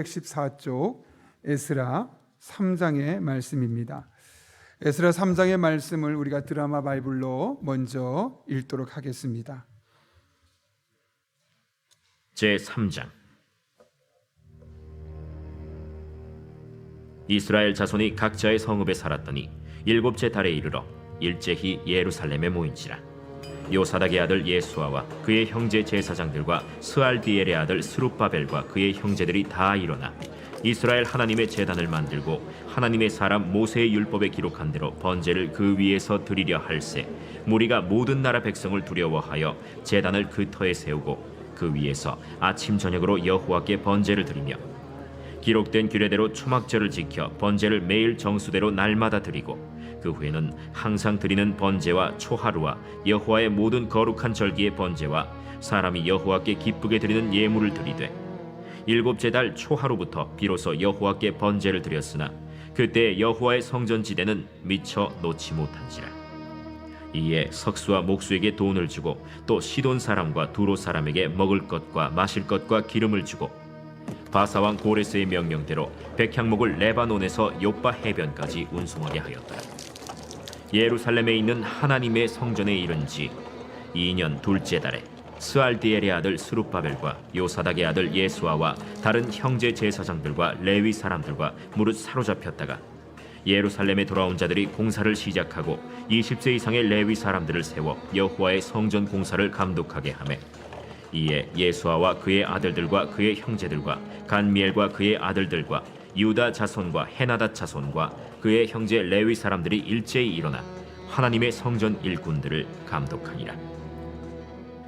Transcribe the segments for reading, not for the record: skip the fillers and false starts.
114쪽 에스라 3장의 말씀입니다. 에스라 3장의 말씀을 우리가 드라마 바이블로 먼저 읽도록 하겠습니다. 제3장. 이스라엘 자손이 각자의 성읍에 살았더니 일곱째 달에 이르러 일제히 예루살렘에 모인지라. 요사닥의 아들 예수아와 그의 형제 제사장들과 스알디엘의 아들 스룹바벨과 그의 형제들이 다 일어나 이스라엘 하나님의 제단을 만들고 하나님의 사람 모세의 율법에 기록한 대로 번제를 그 위에서 드리려 할세. 무리가 모든 나라 백성을 두려워하여 제단을 그 터에 세우고 그 위에서 아침 저녁으로 여호와께 번제를 드리며 기록된 규례대로 초막절을 지켜 번제를 매일 정수대로 날마다 드리고 그 후에는 항상 드리는 번제와 초하루와 여호와의 모든 거룩한 절기의 번제와 사람이 여호와께 기쁘게 드리는 예물을 드리되 일곱째 달 초하루부터 비로소 여호와께 번제를 드렸으나 그때 여호와의 성전 지대는 미처 놓지 못한지라. 이에 석수와 목수에게 돈을 주고 또 시돈 사람과 두로 사람에게 먹을 것과 마실 것과 기름을 주고 바사왕 고레스의 명령대로 백향목을 레바논에서 요빠 해변까지 운송하게 하였더라. 예루살렘에 있는 하나님의 성전에 이른 지 2년 둘째 달에 스알디엘의 아들 스룹바벨과 요사닥의 아들 예수아와 다른 형제 제사장들과 레위 사람들과 무릇 사로잡혔다가 예루살렘에 돌아온 자들이 공사를 시작하고 20세 이상의 레위 사람들을 세워 여호와의 성전 공사를 감독하게 하매 이에 예수아와 그의 아들들과 그의 형제들과 간미엘과 그의 아들들과 유다 자손과 헤나닷 자손과 그의 형제 레위 사람들이 일제히 일어나 하나님의 성전 일꾼들을 감독하니라.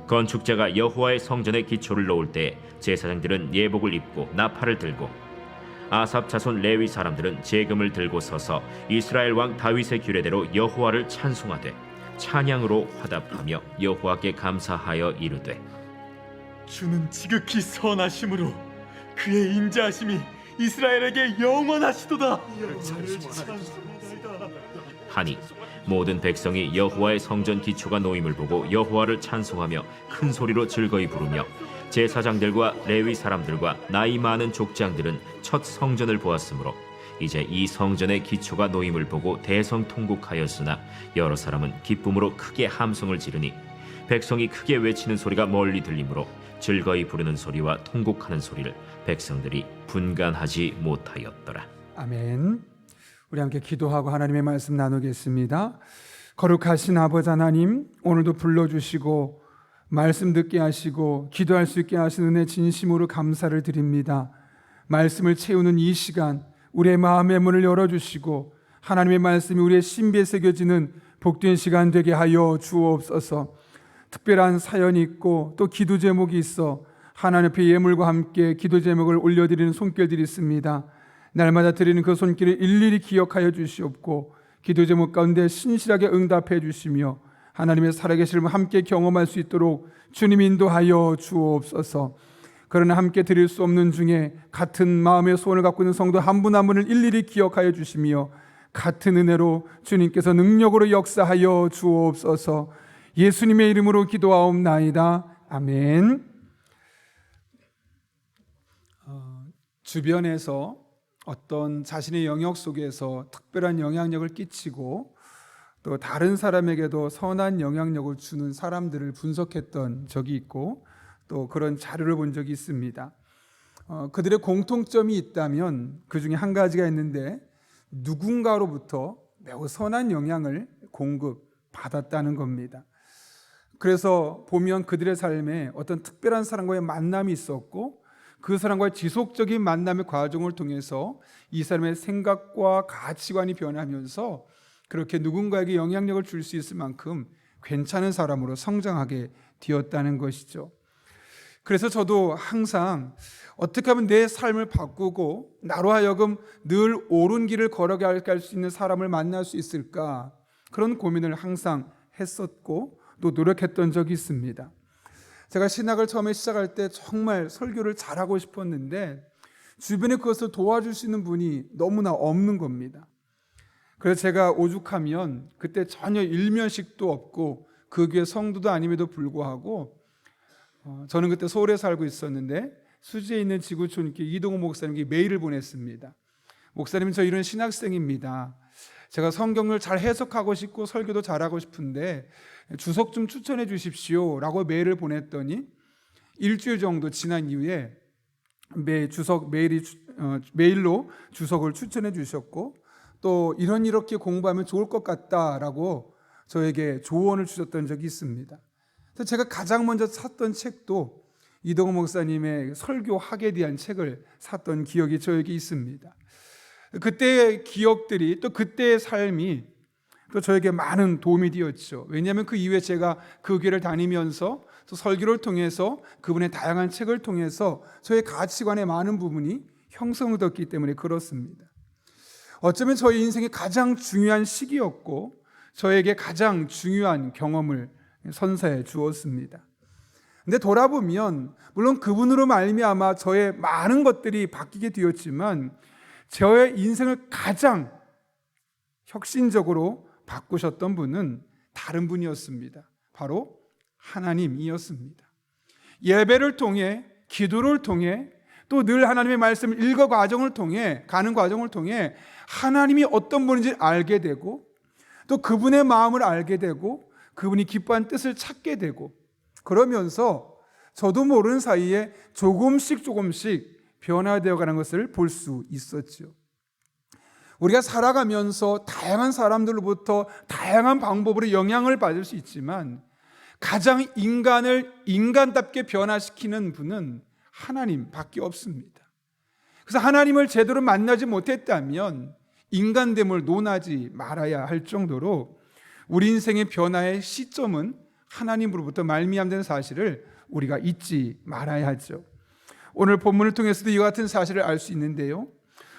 건축자가 여호와의 성전에 기초를 놓을 때 제사장들은 예복을 입고 나팔을 들고 아삽 자손 레위 사람들은 제금을 들고 서서 이스라엘 왕 다윗의 규례대로 여호와를 찬송하되 찬양으로 화답하며 여호와께 감사하여 이르되 주는 지극히 선하심으로 그의 인자하심이 이스라엘에게 영원하시도다. 하니 모든 백성이 여호와의 성전 기초가 놓임을 보고 여호와를 찬송하며 큰 소리로 즐거이 부르며 제사장들과 레위 사람들과 나이 많은 족장들은 첫 성전을 보았으므로 이제 이 성전의 기초가 놓임을 보고 대성통곡하였으나 여러 사람은 기쁨으로 크게 함성을 지르니 백성이 크게 외치는 소리가 멀리 들리므로 즐거이 부르는 소리와 통곡하는 소리를 백성들이 분간하지 못하였더라. 아멘. 우리 함께 기도하고 하나님의 말씀 나누겠습니다. 거룩하신 아버지 하나님, 오늘도 불러주시고 말씀 듣게 하시고 기도할 수 있게 하신 은혜 진심으로 감사를 드립니다. 말씀을 채우는 이 시간 우리의 마음의 문을 열어주시고 하나님의 말씀이 우리의 신비에 새겨지는 복된 시간 되게 하여 주옵소서. 특별한 사연이 있고 또 기도 제목이 있어 하나님 앞에 예물과 함께 기도 제목을 올려드리는 손길들이 있습니다. 날마다 드리는 그 손길을 일일이 기억하여 주시옵고 기도 제목 가운데 신실하게 응답해 주시며 하나님의 살아계심을 함께 경험할 수 있도록 주님 인도하여 주옵소서. 그러나 함께 드릴 수 없는 중에 같은 마음의 소원을 갖고 있는 성도 한 분 한 분을 일일이 기억하여 주시며 같은 은혜로 주님께서 능력으로 역사하여 주옵소서. 예수님의 이름으로 기도하옵나이다. 아멘. 주변에서 어떤 자신의 영역 속에서 특별한 영향력을 끼치고 또 다른 사람에게도 선한 영향력을 주는 사람들을 분석했던 적이 있고 또 그런 자료를 본 적이 있습니다. 그들의 공통점이 있다면 그 중에 한 가지가 있는데 누군가로부터 매우 선한 영향을 공급받았다는 겁니다. 그래서 보면 그들의 삶에 어떤 특별한 사람과의 만남이 있었고 그 사람과의 지속적인 만남의 과정을 통해서 이 사람의 생각과 가치관이 변하면서 그렇게 누군가에게 영향력을 줄 수 있을 만큼 괜찮은 사람으로 성장하게 되었다는 것이죠. 그래서 저도 항상 어떻게 하면 내 삶을 바꾸고 나로 하여금 늘 옳은 길을 걸어갈 수 있는 사람을 만날 수 있을까, 그런 고민을 항상 했었고 또 노력했던 적이 있습니다. 제가 신학을 처음에 시작할 때 정말 설교를 잘하고 싶었는데 주변에 그것을 도와줄 수 있는 분이 너무나 없는 겁니다. 그래서 제가 오죽하면 그때 전혀 일면식도 없고 그 교회 성도도 아님에도 불구하고 저는 그때 서울에 살고 있었는데 수지에 있는 지구촌교회 이동호 목사님께 메일을 보냈습니다. 목사님, 저 이런 신학생입니다. 제가 성경을 잘 해석하고 싶고 설교도 잘하고 싶은데 주석 좀 추천해 주십시오 라고 메일을 보냈더니 일주일 정도 지난 이후에 메일로 주석을 추천해 주셨고, 또 이렇게 공부하면 좋을 것 같다라고 저에게 조언을 주셨던 적이 있습니다. 그래서 제가 가장 먼저 샀던 책도 이동호 목사님의 설교학에 대한 책을 샀던 기억이 저에게 있습니다. 그때의 기억들이, 또 그때의 삶이 또 저에게 많은 도움이 되었죠. 왜냐하면 그 이후에 제가 그 교회를 다니면서 또 설교를 통해서 그분의 다양한 책을 통해서 저의 가치관의 많은 부분이 형성되었기 때문에 그렇습니다. 어쩌면 저희 인생의 가장 중요한 시기였고 저에게 가장 중요한 경험을 선사해 주었습니다. 근데 돌아보면 물론 그분으로 말미암아 저의 많은 것들이 바뀌게 되었지만 저의 인생을 가장 혁신적으로 바꾸셨던 분은 다른 분이었습니다. 바로 하나님이었습니다. 예배를 통해, 기도를 통해, 또 늘 하나님의 말씀을 가는 과정을 통해 하나님이 어떤 분인지 알게 되고, 또 그분의 마음을 알게 되고, 그분이 기뻐한 뜻을 찾게 되고, 그러면서 저도 모르는 사이에 조금씩 변화되어 가는 것을 볼 수 있었죠. 우리가 살아가면서 다양한 사람들로부터 다양한 방법으로 영향을 받을 수 있지만 가장 인간을 인간답게 변화시키는 분은 하나님밖에 없습니다. 그래서 하나님을 제대로 만나지 못했다면 인간됨을 논하지 말아야 할 정도로 우리 인생의 변화의 시점은 하나님으로부터 말미암는 사실을 우리가 잊지 말아야 하죠. 오늘 본문을 통해서도 이와 같은 사실을 알 수 있는데요.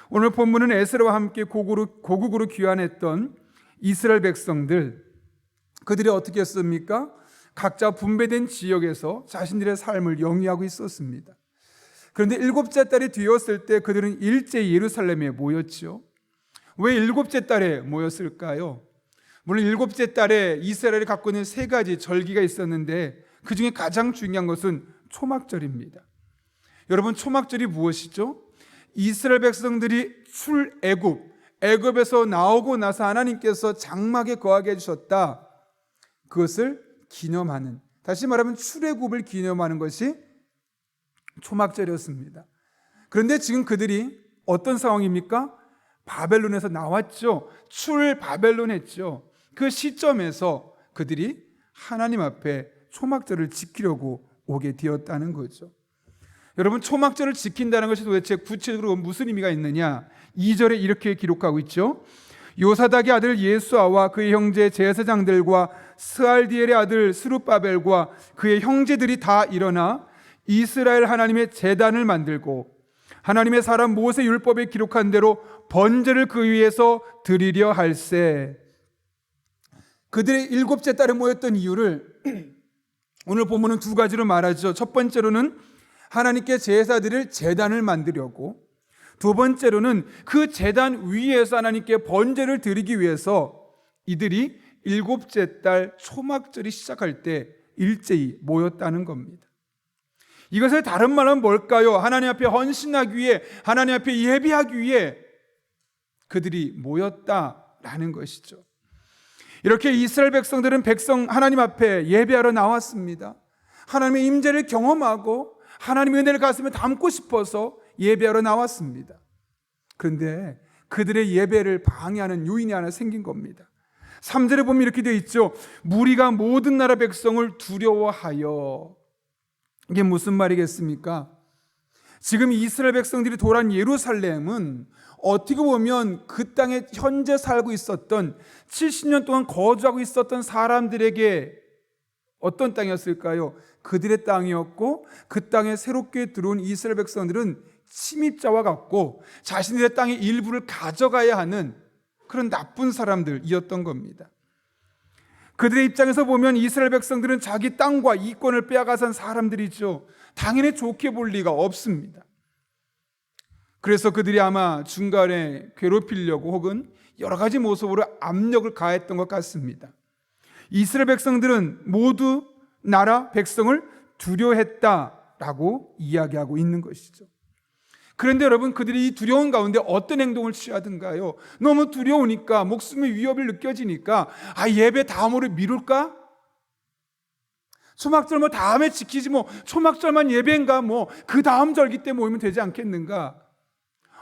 오늘 본문은 에스라와 함께 고국으로 귀환했던 이스라엘 백성들, 그들이 어떻게 했습니까? 각자 분배된 지역에서 자신들의 삶을 영위하고 있었습니다. 그런데 7째 달이 되었을 때 그들은 일제히 예루살렘에 모였죠. 왜 7째 달에 모였을까요? 물론 7째 달에 이스라엘이 갖고 있는 3가지 절기가 있었는데 그 중에 가장 중요한 것은 초막절입니다. 여러분, 초막절이 무엇이죠? 이스라엘 백성들이 애굽에서 나오고 나서 하나님께서 장막에 거하게 해주셨다, 그것을 기념하는, 다시 말하면 출애굽을 기념하는 것이 초막절이었습니다. 그런데 지금 그들이 어떤 상황입니까? 바벨론에서 나왔죠. 출바벨론 했죠. 그 시점에서 그들이 하나님 앞에 초막절을 지키려고 오게 되었다는 거죠. 여러분, 초막절을 지킨다는 것이 도대체 구체적으로 무슨 의미가 있느냐? 2절에 이렇게 기록하고 있죠. 요사닥의 아들 예수아와 그의 형제 제사장들과 스알디엘의 아들 스룹바벨과 그의 형제들이 다 일어나 이스라엘 하나님의 제단을 만들고 하나님의 사람 모세 율법에 기록한 대로 번제를 그 위에서 드리려 할세. 그들의 7째 달에 모였던 이유를 오늘 본문은 2가지로 말하죠. 첫 번째로는 하나님께 제사 드릴 제단을 만들려고, 두 번째로는 그 제단 위에서 하나님께 번제를 드리기 위해서 이들이 7째 달 초막절이 시작할 때 일제히 모였다는 겁니다. 이것을 다른 말은 뭘까요? 하나님 앞에 헌신하기 위해, 하나님 앞에 예배하기 위해 그들이 모였다라는 것이죠. 이렇게 이스라엘 백성들은 하나님 앞에 예배하러 나왔습니다. 하나님의 임재를 경험하고 하나님의 은혜를 가슴에 담고 싶어서 예배하러 나왔습니다. 그런데 그들의 예배를 방해하는 요인이 하나 생긴 겁니다. 3절에 보면 이렇게 되어 있죠. 무리가 모든 나라 백성을 두려워하여. 이게 무슨 말이겠습니까? 지금 이스라엘 백성들이 돌아온 예루살렘은 어떻게 보면 그 땅에 현재 살고 있었던 70년 동안 거주하고 있었던 사람들에게 어떤 땅이었을까요? 그들의 땅이었고, 그 땅에 새롭게 들어온 이스라엘 백성들은 침입자와 같고 자신들의 땅의 일부를 가져가야 하는 그런 나쁜 사람들이었던 겁니다. 그들의 입장에서 보면 이스라엘 백성들은 자기 땅과 이권을 빼앗아간 사람들이죠. 당연히 좋게 볼 리가 없습니다. 그래서 그들이 아마 중간에 괴롭히려고 혹은 여러 가지 모습으로 압력을 가했던 것 같습니다. 이스라엘 백성들은 모두 나라 백성을 두려워했다라는 라고 이야기하고 있는 것이죠. 그런데 여러분, 그들이 이 두려운 가운데 어떤 행동을 취하든가요? 너무 두려우니까, 목숨의 위협을 느껴지니까 예배 다음으로 미룰까? 초막절 다음에 지키지, 초막절만 예배인가, 그 다음 절기 때 모이면 되지 않겠는가?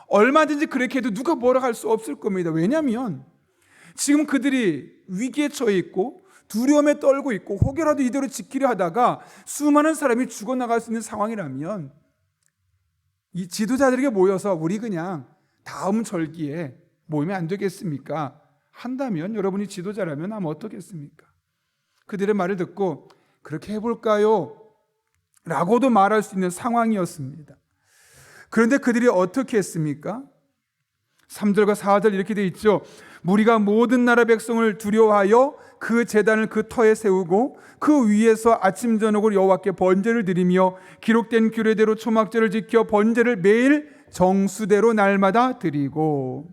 얼마든지 그렇게 해도 누가 뭐라 할 수 없을 겁니다. 왜냐하면 지금 그들이 위기에 처해 있고 두려움에 떨고 있고 혹여라도 이대로 지키려 하다가 수많은 사람이 죽어나갈 수 있는 상황이라면 이 지도자들에게 모여서 우리 그냥 다음 절기에 모이면 안 되겠습니까? 한다면 여러분이 지도자라면 아마 어떻겠습니까? 그들의 말을 듣고 그렇게 해볼까요? 라고도 말할 수 있는 상황이었습니다. 그런데 그들이 어떻게 했습니까? 3절과 4절 이렇게 돼 있죠. 무리가 모든 나라 백성을 두려워하여 그 제단을 그 터에 세우고 그 위에서 아침 저녁으로 여호와께 번제를 드리며 기록된 규례대로 초막절을 지켜 번제를 매일 정수대로 날마다 드리고.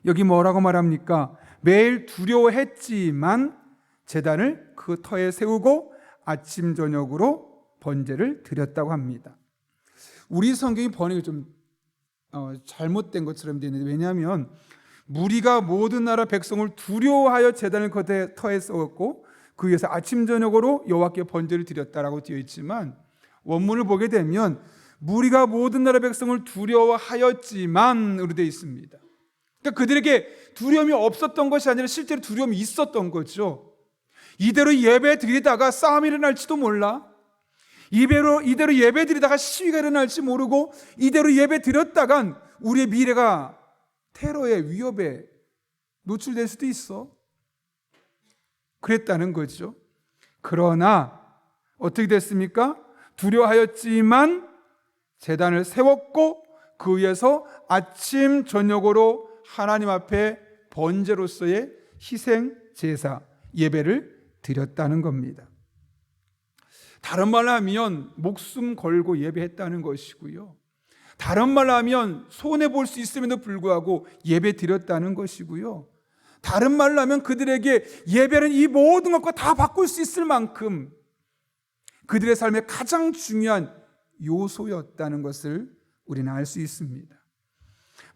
여기 뭐라고 말합니까? 매일 두려워했지만 제단을 그 터에 세우고 아침 저녁으로 번제를 드렸다고 합니다. 우리 성경이 번역이 좀 잘못된 것처럼 되어 있는데, 왜냐하면 무리가 모든 나라 백성을 두려워하여 제단을 그 터에 세웠고 그 위에서 아침 저녁으로 여호와께 번제를 드렸다라고 되어 있지만, 원문을 보게 되면 무리가 모든 나라 백성을 두려워하였지만으로 되어 있습니다. 그러니까 그들에게 두려움이 없었던 것이 아니라 실제로 두려움이 있었던 거죠. 이대로 예배 드리다가 싸움이 일어날지도 몰라. 이대로 예배 드리다가 시위가 일어날지 모르고, 이대로 예배 드렸다간 우리의 미래가 테러의 위협에 노출될 수도 있어. 그랬다는 거죠. 그러나 어떻게 됐습니까? 두려워하였지만 제단을 세웠고 그 위에서 아침 저녁으로 하나님 앞에 번제로서의 희생 제사 예배를 드렸다는 겁니다. 다른 말로 하면 목숨 걸고 예배했다는 것이고요. 다른 말로 하면 손해볼 수 있음에도 불구하고 예배 드렸다는 것이고요. 다른 말로 하면 그들에게 예배는 이 모든 것과 다 바꿀 수 있을 만큼 그들의 삶의 가장 중요한 요소였다는 것을 우리는 알 수 있습니다.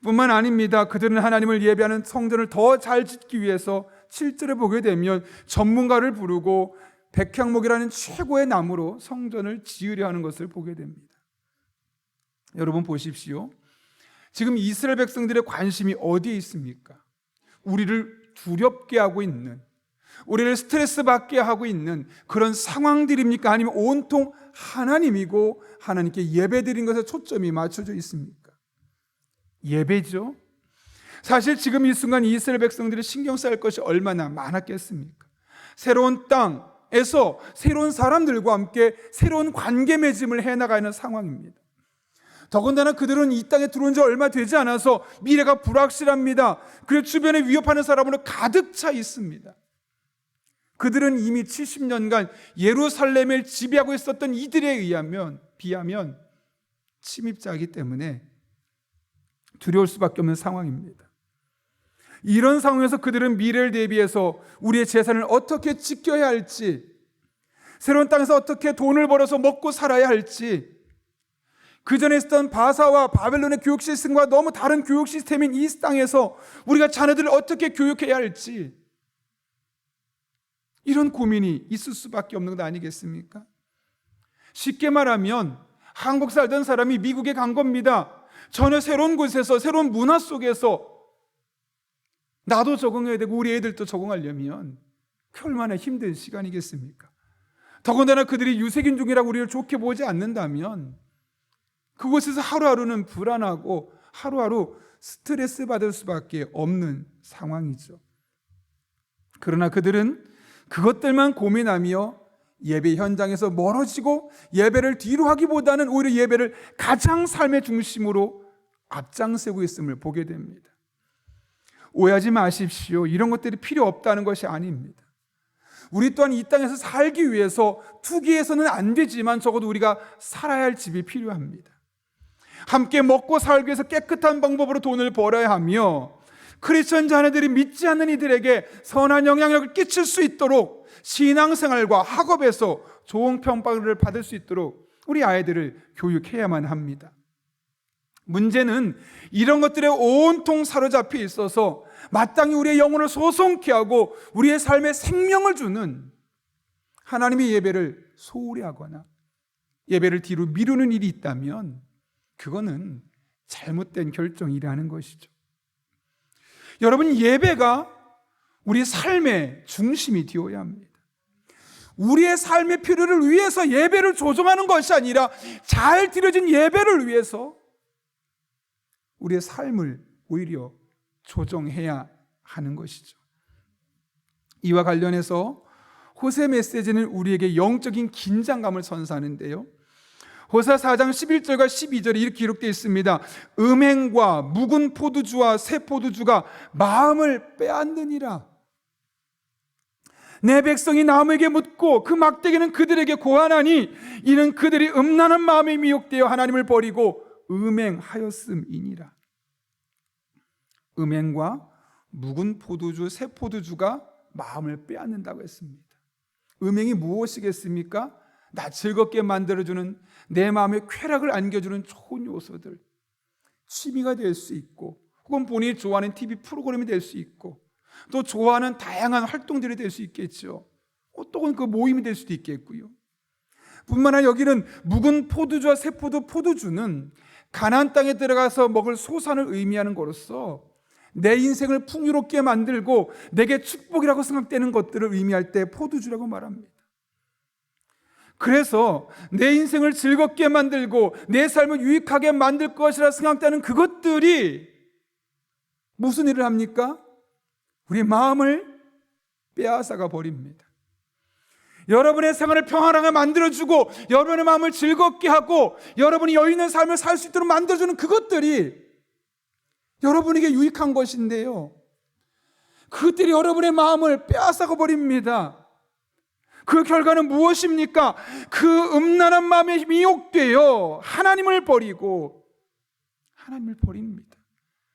뿐만 아닙니다. 그들은 하나님을 예배하는 성전을 더 잘 짓기 위해서 7절에 보게 되면 전문가를 부르고 백향목이라는 최고의 나무로 성전을 지으려 하는 것을 보게 됩니다. 여러분 보십시오. 지금 이스라엘 백성들의 관심이 어디에 있습니까? 우리를 두렵게 하고 있는, 우리를 스트레스 받게 하고 있는 그런 상황들입니까? 아니면 온통 하나님이고 하나님께 예배드린 것에 초점이 맞춰져 있습니까? 예배죠. 사실 지금 이 순간 이스라엘 백성들이 신경 쓸 것이 얼마나 많았겠습니까? 새로운 땅에서 새로운 사람들과 함께 새로운 관계 맺음을 해나가는 상황입니다. 더군다나 그들은 이 땅에 들어온 지 얼마 되지 않아서 미래가 불확실합니다. 그리고 주변에 위협하는 사람으로 가득 차 있습니다. 그들은 이미 70년간 예루살렘을 지배하고 있었던 이들에 비하면 침입자이기 때문에 두려울 수밖에 없는 상황입니다. 이런 상황에서 그들은 미래를 대비해서 우리의 재산을 어떻게 지켜야 할지, 새로운 땅에서 어떻게 돈을 벌어서 먹고 살아야 할지, 그 전에 있었던 바사와 바벨론의 교육 시스템과 너무 다른 교육 시스템인 이 땅에서 우리가 자녀들을 어떻게 교육해야 할지, 이런 고민이 있을 수밖에 없는 것 아니겠습니까? 쉽게 말하면 한국 살던 사람이 미국에 간 겁니다. 전혀 새로운 곳에서, 새로운 문화 속에서 나도 적응해야 되고 우리 애들도 적응하려면 얼마나 힘든 시간이겠습니까? 더군다나 그들이 유색인종이라고 우리를 좋게 보지 않는다면 그곳에서 하루하루는 불안하고 하루하루 스트레스 받을 수밖에 없는 상황이죠. 그러나 그들은 그것들만 고민하며 예배 현장에서 멀어지고 예배를 뒤로 하기보다는 오히려 예배를 가장 삶의 중심으로 앞장서고 있음을 보게 됩니다. 오해하지 마십시오. 이런 것들이 필요 없다는 것이 아닙니다. 우리 또한 이 땅에서 살기 위해서 투기해서는 안 되지만 적어도 우리가 살아야 할 집이 필요합니다. 함께 먹고 살기 위해서 깨끗한 방법으로 돈을 벌어야 하며 크리스천 자녀들이 믿지 않는 이들에게 선한 영향력을 끼칠 수 있도록 신앙생활과 학업에서 좋은 평가를 받을 수 있도록 우리 아이들을 교육해야만 합니다. 문제는 이런 것들에 온통 사로잡혀 있어서 마땅히 우리의 영혼을 소송케 하고 우리의 삶에 생명을 주는 하나님의 예배를 소홀히 하거나 예배를 뒤로 미루는 일이 있다면 그거는 잘못된 결정이라는 것이죠. 여러분, 예배가 우리 삶의 중심이 되어야 합니다. 우리의 삶의 필요를 위해서 예배를 조정하는 것이 아니라 잘 드려진 예배를 위해서 우리의 삶을 오히려 조정해야 하는 것이죠. 이와 관련해서 호세 메시지는 우리에게 영적인 긴장감을 선사하는데요. 호세 4장 11절과 12절에 이렇게 기록되어 있습니다. 음행과 묵은 포도주와 새 포도주가 마음을 빼앗느니라. 내 백성이 나무에게 묻고 그 막대기는 그들에게 고하나니 이는 그들이 음란한 마음에 미혹되어 하나님을 버리고 음행하였음이니라. 음행과 묵은 포도주, 새 포도주가 마음을 빼앗는다고 했습니다. 음행이 무엇이겠습니까? 나 즐겁게 만들어주는, 내 마음에 쾌락을 안겨주는 좋은 요소들, 취미가 될 수 있고 혹은 본인이 좋아하는 TV 프로그램이 될 수 있고 또 좋아하는 다양한 활동들이 될 수 있겠죠. 또는 그 모임이 될 수도 있겠고요. 뿐만 아니라 여기는 묵은 포도주와 새 포도주는 가나안 땅에 들어가서 먹을 소산을 의미하는 것으로서 내 인생을 풍요롭게 만들고 내게 축복이라고 생각되는 것들을 의미할 때 포도주라고 말합니다. 그래서 내 인생을 즐겁게 만들고 내 삶을 유익하게 만들 것이라 생각되는 그것들이 무슨 일을 합니까? 우리 마음을 빼앗아가 버립니다. 여러분의 생활을 평안하게 만들어주고 여러분의 마음을 즐겁게 하고 여러분이 여유 있는 삶을 살 수 있도록 만들어주는 그것들이 여러분에게 유익한 것인데요, 그것들이 여러분의 마음을 빼앗아가 버립니다. 그 결과는 무엇입니까? 그 음란한 마음에 미혹되어 하나님을 버립니다.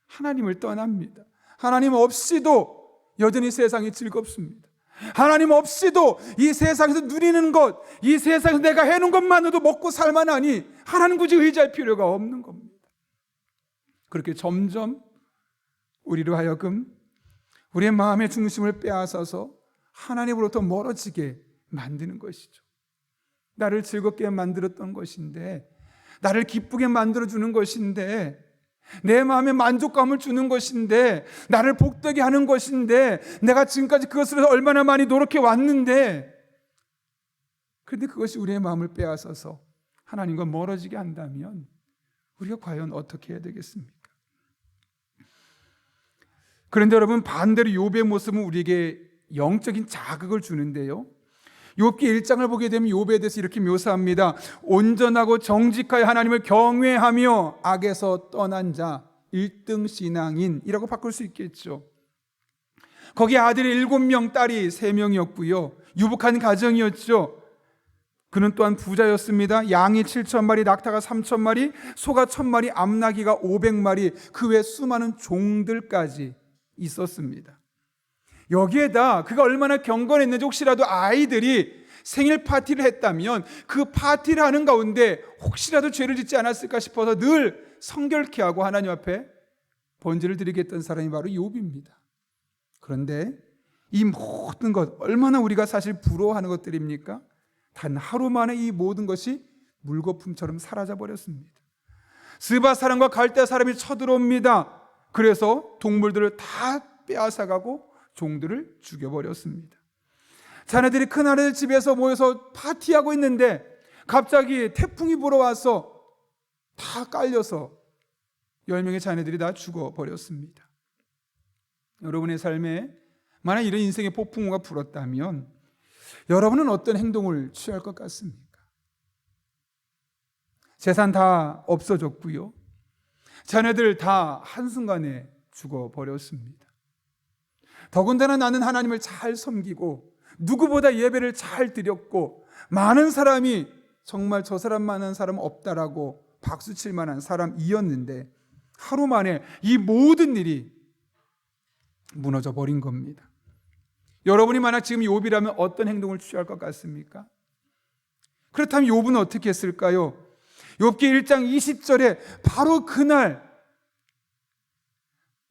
하나님을 떠납니다. 하나님 없이도 여전히 세상이 즐겁습니다. 하나님 없이도 이 세상에서 누리는 것, 이 세상에서 내가 해놓은 것만으로도 먹고 살만하니 하나님 굳이 의지할 필요가 없는 겁니다. 그렇게 점점 우리로 하여금 우리의 마음의 중심을 빼앗아서 하나님으로부터 멀어지게 만드는 것이죠. 나를 즐겁게 만들었던 것인데, 나를 기쁘게 만들어주는 것인데, 내 마음에 만족감을 주는 것인데, 나를 복되게 하는 것인데, 내가 지금까지 그것을 얼마나 많이 노력해 왔는데, 그런데 그것이 우리의 마음을 빼앗아서 하나님과 멀어지게 한다면 우리가 과연 어떻게 해야 되겠습니까? 그런데 여러분, 반대로 욥의 모습은 우리에게 영적인 자극을 주는데요, 욥기 1장을 보게 되면 욥에 대해서 이렇게 묘사합니다. 온전하고 정직하여 하나님을 경외하며 악에서 떠난 자 1등 신앙인이라고 바꿀 수 있겠죠. 거기 아들이 7명, 딸이 3명이었고요 유복한 가정이었죠. 그는 또한 부자였습니다. 양이 7,000마리, 낙타가 3,000마리, 소가 1,000마리, 암나귀가 500마리, 그 외 수많은 종들까지 있었습니다. 여기에다 그가 얼마나 경건했는지, 혹시라도 아이들이 생일 파티를 했다면 그 파티를 하는 가운데 혹시라도 죄를 짓지 않았을까 싶어서 늘 성결케 하고 하나님 앞에 번제를 드리겠던 사람이 바로 욥입니다. 그런데 이 모든 것, 얼마나 우리가 사실 부러워하는 것들입니까? 단 하루 만에 이 모든 것이 물거품처럼 사라져버렸습니다. 스바 사람과 갈대 사람이 쳐들어옵니다. 그래서 동물들을 다 빼앗아가고 종들을 죽여버렸습니다. 자네들이 큰아들 집에서 모여서 파티하고 있는데 갑자기 태풍이 불어와서 다 깔려서 10명의 자네들이 다 죽어버렸습니다. 여러분의 삶에 만약 이런 인생의 폭풍우가 불었다면 여러분은 어떤 행동을 취할 것 같습니까? 재산 다 없어졌고요, 자네들 다 한순간에 죽어버렸습니다. 더군다나 나는 하나님을 잘 섬기고 누구보다 예배를 잘 드렸고 많은 사람이 정말 저 사람만한 사람 없다라고 박수칠 만한 사람이었는데 하루 만에 이 모든 일이 무너져 버린 겁니다. 여러분이 만약 지금 욥이라면 어떤 행동을 취할 것 같습니까? 그렇다면 욥은 어떻게 했을까요? 욥기 1장 20절에 바로 그날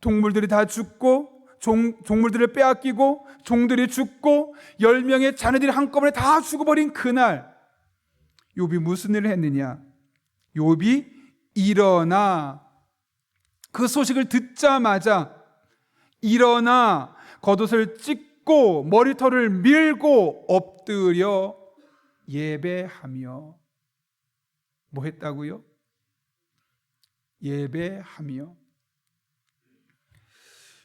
동물들이 다 죽고 종물들을 빼앗기고 종들이 죽고 10명의 자녀들이 한꺼번에 다 죽어버린 그날 욥이 무슨 일을 했느냐? 욥이 일어나 그 소식을 듣자마자 일어나 겉옷을 찢고 머리털을 밀고 엎드려 예배하며 뭐 했다고요? 예배하며.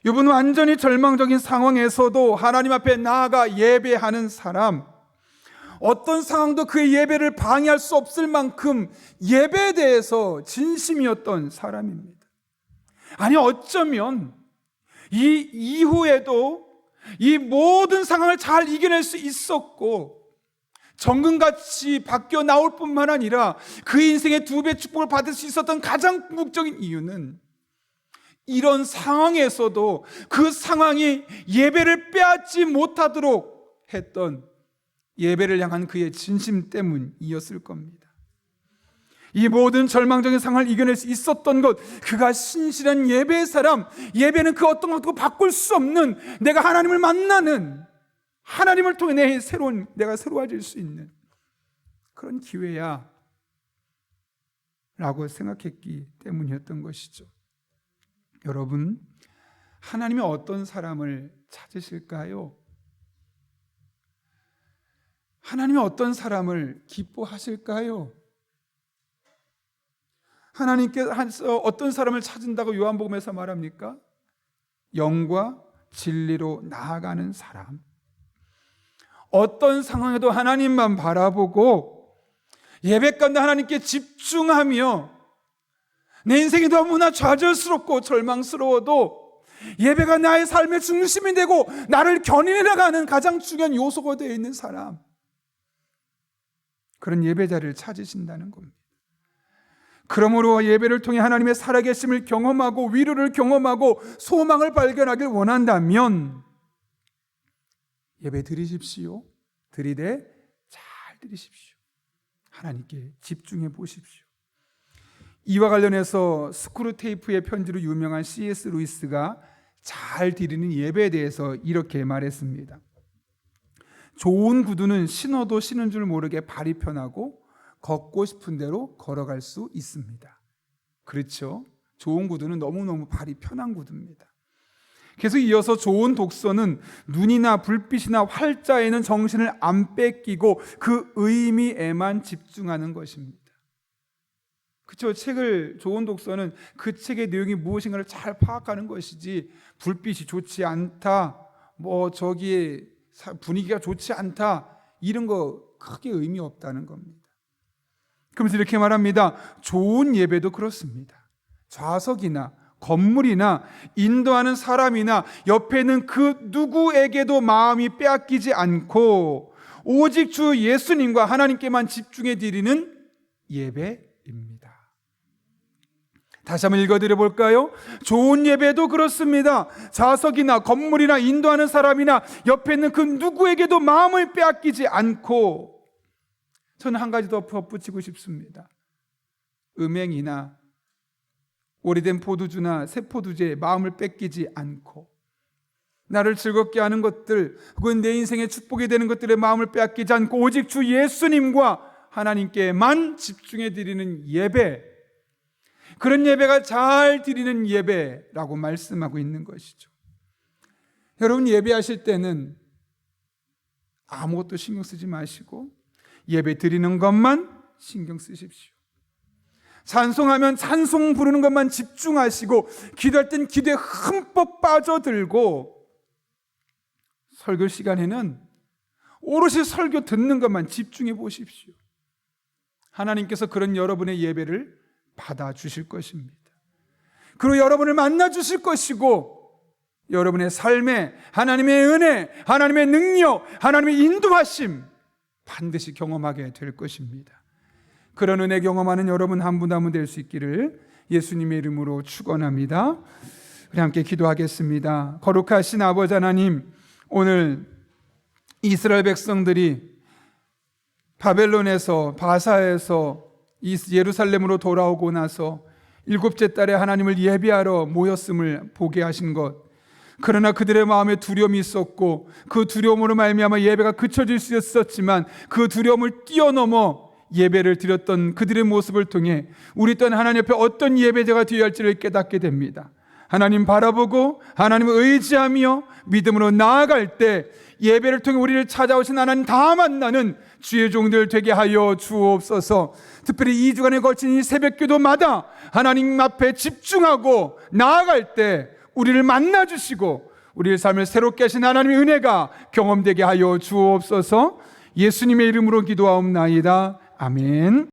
욥은 완전히 절망적인 상황에서도 하나님 앞에 나아가 예배하는 사람, 어떤 상황도 그의 예배를 방해할 수 없을 만큼 예배에 대해서 진심이었던 사람입니다. 아니 어쩌면 이 이후에도 이 모든 상황을 잘 이겨낼 수 있었고 정금같이 바뀌어 나올 뿐만 아니라 그 인생의 2배 축복을 받을 수 있었던 가장 궁극적인 이유는 이런 상황에서도 그 상황이 예배를 빼앗지 못하도록 했던 예배를 향한 그의 진심 때문이었을 겁니다. 이 모든 절망적인 상황을 이겨낼 수 있었던 것, 그가 신실한 예배의 사람, 예배는 그 어떤 것도 바꿀 수 없는, 내가 하나님을 만나는, 하나님을 통해 내가 새로워질 수 있는 그런 기회야 라고 생각했기 때문이었던 것이죠. 여러분, 하나님이 어떤 사람을 찾으실까요? 하나님이 어떤 사람을 기뻐하실까요? 하나님께서 어떤 사람을 찾은다고 요한복음에서 말합니까? 영과 진리로 나아가는 사람. 어떤 상황에도 하나님만 바라보고 예배 가운데 하나님께 집중하며 내 인생이 너무나 좌절스럽고 절망스러워도 예배가 나의 삶의 중심이 되고 나를 견인해 나가는 가장 중요한 요소가 되어 있는 사람, 그런 예배자를 찾으신다는 겁니다. 그러므로 예배를 통해 하나님의 살아계심을 경험하고 위로를 경험하고 소망을 발견하길 원한다면 예배 드리십시오. 드리되 잘 드리십시오. 하나님께 집중해 보십시오. 이와 관련해서 스크루테이프의 편지로 유명한 C.S. 루이스가 잘 드리는 예배에 대해서 이렇게 말했습니다. 좋은 구두는 신어도 신은 줄 모르게 발이 편하고 걷고 싶은 대로 걸어갈 수 있습니다. 그렇죠? 좋은 구두는 너무너무 발이 편한 구두입니다. 계속 이어서 좋은 독서는 눈이나 불빛이나 활자에는 정신을 안 뺏기고 그 의미에만 집중하는 것입니다. 그렇죠? 좋은 독서는 그 책의 내용이 무엇인가를 잘 파악하는 것이지, 불빛이 좋지 않다, 저기에 분위기가 좋지 않다, 이런 거 크게 의미 없다는 겁니다. 그러면서 이렇게 말합니다. 좋은 예배도 그렇습니다. 좌석이나 건물이나 인도하는 사람이나 옆에 있는 그 누구에게도 마음이 빼앗기지 않고 오직 주 예수님과 하나님께만 집중해 드리는 예배입니다. 다시 한번 읽어드려 볼까요? 좋은 예배도 그렇습니다. 좌석이나 건물이나 인도하는 사람이나 옆에 있는 그 누구에게도 마음을 빼앗기지 않고, 저는 한 가지 더 덧붙이고 싶습니다. 음행이나 오래된 포도주나 새 포도주에 마음을 뺏기지 않고, 나를 즐겁게 하는 것들 혹은 내 인생의 축복이 되는 것들에 마음을 빼앗기지 않고 오직 주 예수님과 하나님께만 집중해 드리는 예배, 그런 예배가 잘 드리는 예배라고 말씀하고 있는 것이죠. 여러분, 예배하실 때는 아무것도 신경 쓰지 마시고 예배 드리는 것만 신경 쓰십시오. 찬송하면 찬송 부르는 것만 집중하시고, 기도할 땐 기도에 흠뻑 빠져들고, 설교 시간에는 오롯이 설교 듣는 것만 집중해 보십시오. 하나님께서 그런 여러분의 예배를 받아주실 것입니다. 그리고 여러분을 만나주실 것이고, 여러분의 삶에 하나님의 은혜, 하나님의 능력, 하나님의 인도하심 반드시 경험하게 될 것입니다. 그런 은혜 경험하는 여러분 한 분 한 분 될 수 있기를 예수님의 이름으로 축원합니다. 우리 함께 기도하겠습니다. 거룩하신 아버지 하나님, 오늘 이스라엘 백성들이 바벨론에서 바사에서 예루살렘으로 돌아오고 나서 일곱째 달에 하나님을 예배하러 모였음을 보게 하신 것. 그러나 그들의 마음에 두려움이 있었고 그 두려움으로 말미암아 예배가 그쳐질 수 있었지만 그 두려움을 뛰어넘어 예배를 드렸던 그들의 모습을 통해 우리 또한 하나님 앞에 어떤 예배자가 되어야 할지를 깨닫게 됩니다. 하나님 바라보고 하나님을 의지하며 믿음으로 나아갈 때 예배를 통해 우리를 찾아오신 하나님 다 만나는 주의 종들 되게 하여 주옵소서. 특별히 2주간에 걸친 이 새벽기도마다 하나님 앞에 집중하고 나아갈 때 우리를 만나주시고 우리의 삶을 새롭게 하신 하나님의 은혜가 경험되게 하여 주옵소서. 예수님의 이름으로 기도하옵나이다. 아멘.